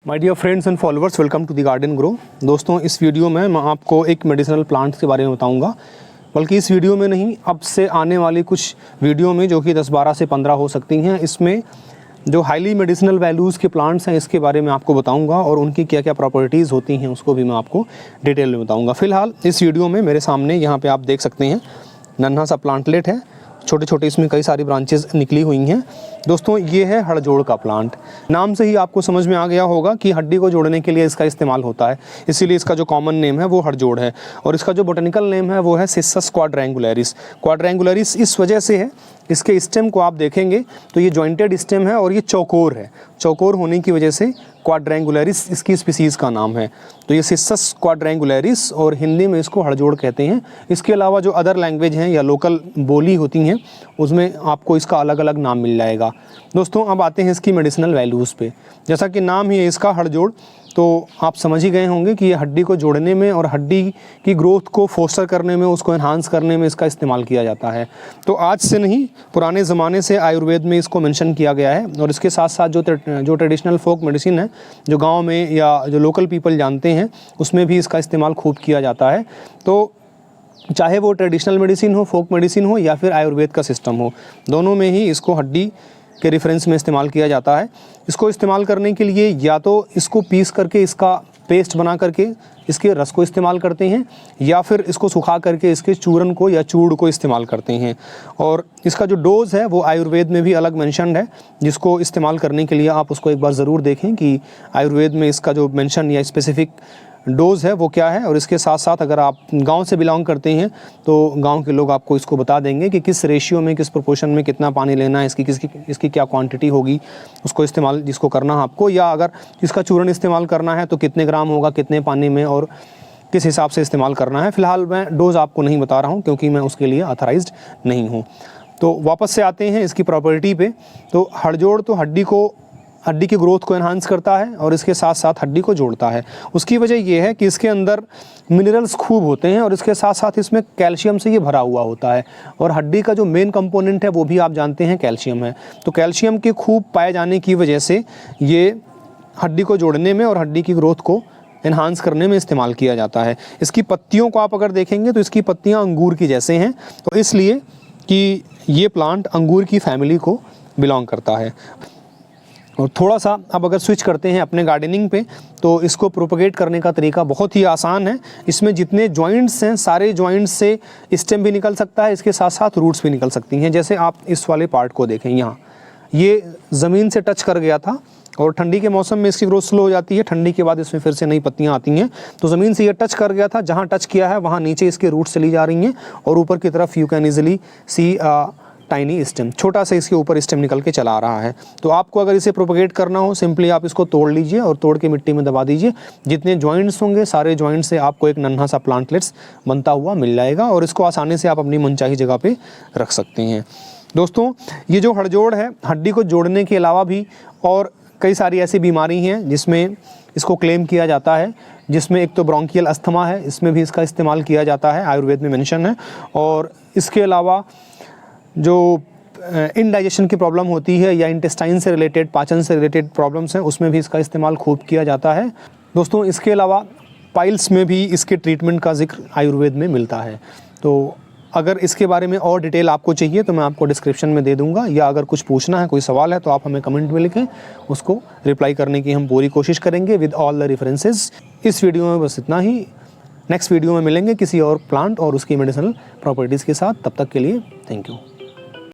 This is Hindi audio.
My dear friends and followers, welcome to the garden grow. दोस्तों, इस वीडियो में मैं आपको एक मेडिसिनल प्लांट्स के बारे में बताऊंगा। बल्कि इस वीडियो में नहीं, अब से आने वाली कुछ वीडियो में जो कि 10, 12 से 15 हो सकती हैं, इसमें जो हाईली मेडिसिनल वैल्यूज़ के प्लांट्स हैं इसके बारे में आपको बताऊंगा और उनकी क्या क्या प्रॉपर्टीज़ होती हैं उसको भी मैं आपको डिटेल में बताऊँगा। फिलहाल इस वीडियो में मेरे सामने यहाँ पर आप देख सकते हैं नन्हा सा प्लांटलेट है, छोटे छोटे इसमें कई सारी ब्रांचेस निकली हुई हैं। दोस्तों, ये है हड़जोड़ का प्लांट। नाम से ही आपको समझ में आ गया होगा कि हड्डी को जोड़ने के लिए इसका इस्तेमाल होता है, इसीलिए इसका जो कॉमन नेम है वो हड़जोड़ है और इसका जो बोटेनिकल नेम है वो है सिसस क्वाड्रेंगुलरिस। क्वाड्रेंगुलरिस इस वजह से है, इसके स्टेम को आप देखेंगे तो ये जॉइंटेड स्टेम है और ये चौकोर है। चौकोर होने की वजह से क्वाड्रेंगुलरिस इसकी स्पीसीज़ का नाम है। तो ये सिसस क्वाड्रेंगुलरिस और हिंदी में इसको हड़जोड़ कहते हैं। इसके अलावा जो अदर लैंग्वेज हैं या लोकल बोली होती हैं उसमें आपको इसका अलग अलग नाम मिल जाएगा। दोस्तों, अब आते हैं इसकी मेडिसिनल वैल्यूज़ पे। जैसा कि नाम ही है इसका हड़जोड़, तो आप समझ ही गए होंगे कि ये हड्डी को जोड़ने में और हड्डी की ग्रोथ को फोस्टर करने में, उसको एनहांस करने में इसका इस्तेमाल किया जाता है। तो आज से नहीं, पुराने ज़माने से आयुर्वेद में इसको मेंशन किया गया है और इसके साथ साथ जो ट्रेडिशनल फोक मेडिसिन है, जो गांव में या जो लोकल पीपल जानते हैं, उसमें भी इसका इस्तेमाल खूब किया जाता है। तो चाहे वो ट्रेडिशनल मेडिसिन हो, फोक मेडिसिन हो या फिर आयुर्वेद का सिस्टम हो, दोनों में ही इसको हड्डी के रेफरेंस में इस्तेमाल किया जाता है। इसको इस्तेमाल करने के लिए या तो इसको पीस करके इसका पेस्ट बना करके इसके रस को इस्तेमाल करते हैं या फिर इसको सुखा करके इसके चूरन को या चूड़ को इस्तेमाल करते हैं। और इसका जो डोज़ है वो आयुर्वेद में भी अलग मेंशन्ड है, जिसको इस्तेमाल करने के लिए आप उसको एक बार ज़रूर देखें कि आयुर्वेद में इसका जो मेंशन या स्पेसिफिक डोज़ है वो क्या है। और इसके साथ साथ अगर आप गांव से बिलोंग करते हैं तो गांव के लोग आपको इसको बता देंगे कि किस रेशियो में, किस प्रोपोर्शन में कितना पानी लेना है, इसकी क्या क्वांटिटी होगी, उसको इस्तेमाल जिसको करना है आपको। या अगर इसका चूरन इस्तेमाल करना है तो कितने ग्राम होगा, कितने पानी में और किस हिसाब से इस्तेमाल करना है। फ़िलहाल मैं डोज़ आपको नहीं बता रहा हूँ क्योंकि मैं उसके लिए ऑथराइज्ड नहीं हूँ। तो वापस से आते हैं इसकी प्रॉपर्टी पे। तो हड़जोड़ तो हड्डी की ग्रोथ को एनहांस करता है और इसके साथ साथ हड्डी को जोड़ता है। उसकी वजह ये है कि इसके अंदर मिनरल्स खूब होते हैं और इसके साथ साथ इसमें कैल्शियम से ये भरा हुआ होता है। और हड्डी का जो मेन कंपोनेंट है वो भी आप जानते हैं कैल्शियम है। तो कैल्शियम के खूब पाए जाने की वजह से ये हड्डी को जोड़ने में और हड्डी की ग्रोथ को एनहांस करने में इस्तेमाल किया जाता है। इसकी पत्तियों को आप अगर देखेंगे तो इसकी पत्तियाँ अंगूर की जैसे हैं, तो इसलिए कि ये प्लांट अंगूर की फैमिली को बिलोंग करता है। और थोड़ा सा अब अगर स्विच करते हैं अपने गार्डनिंग पे, तो इसको प्रोपगेट करने का तरीका बहुत ही आसान है। इसमें जितने जॉइंट्स हैं सारे जॉइंट्स से स्टेम भी निकल सकता है, इसके साथ साथ रूट्स भी निकल सकती हैं। जैसे आप इस वाले पार्ट को देखें, यहाँ ये ज़मीन से टच कर गया था और ठंडी के मौसम में इसकी ग्रोथ स्लो हो जाती है। ठंडी के बाद इसमें फिर से नई पत्तियाँ आती हैं। तो ज़मीन से ये टच कर गया था, जहाँ टच किया है वहाँ नीचे इसके रूट्स चली जा रही हैं और ऊपर की तरफ you can easily see tiny stem, छोटा सा इसके ऊपर स्टेम निकल के चला आ रहा है। तो आपको अगर इसे प्रोपगेट करना हो, सिंपली आप इसको तोड़ लीजिए और तोड़ के मिट्टी में दबा दीजिए। जितने जॉइंट्स होंगे सारे जॉइंट्स से आपको एक नन्हा सा प्लांटलेट्स बनता हुआ मिल जाएगा और इसको आसानी से आप अपनी मनचाही जगह पे रख सकते हैं। दोस्तों, ये जो हड़जोड़ है, हड्डी को जोड़ने के अलावा भी और कई सारी ऐसी बीमारी हैं जिसमें इसको क्लेम किया जाता है, जिसमें एक तो ब्रोंकियल अस्थमा है, इसमें भी इसका इस्तेमाल किया जाता है, आयुर्वेद में मेंशन है। और इसके अलावा जो इनडाइजेशन की प्रॉब्लम होती है या इंटेस्टाइन से रिलेटेड, पाचन से रिलेटेड प्रॉब्लम्स हैं, उसमें भी इसका इस्तेमाल खूब किया जाता है। दोस्तों, इसके अलावा पाइल्स में भी इसके ट्रीटमेंट का जिक्र आयुर्वेद में मिलता है। तो अगर इसके बारे में और डिटेल आपको चाहिए तो मैं आपको डिस्क्रिप्शन में दे दूंगा, या अगर कुछ पूछना है, कोई सवाल है, तो आप हमें कमेंट में लिखें, उसको रिप्लाई करने की हम पूरी कोशिश करेंगे विद ऑल द रेफरेंसेस। इस वीडियो में बस इतना ही। नेक्स्ट वीडियो में मिलेंगे किसी और प्लांट और उसकी मेडिसिनल प्रॉपर्टीज़ के साथ। तब तक के लिए थैंक यू।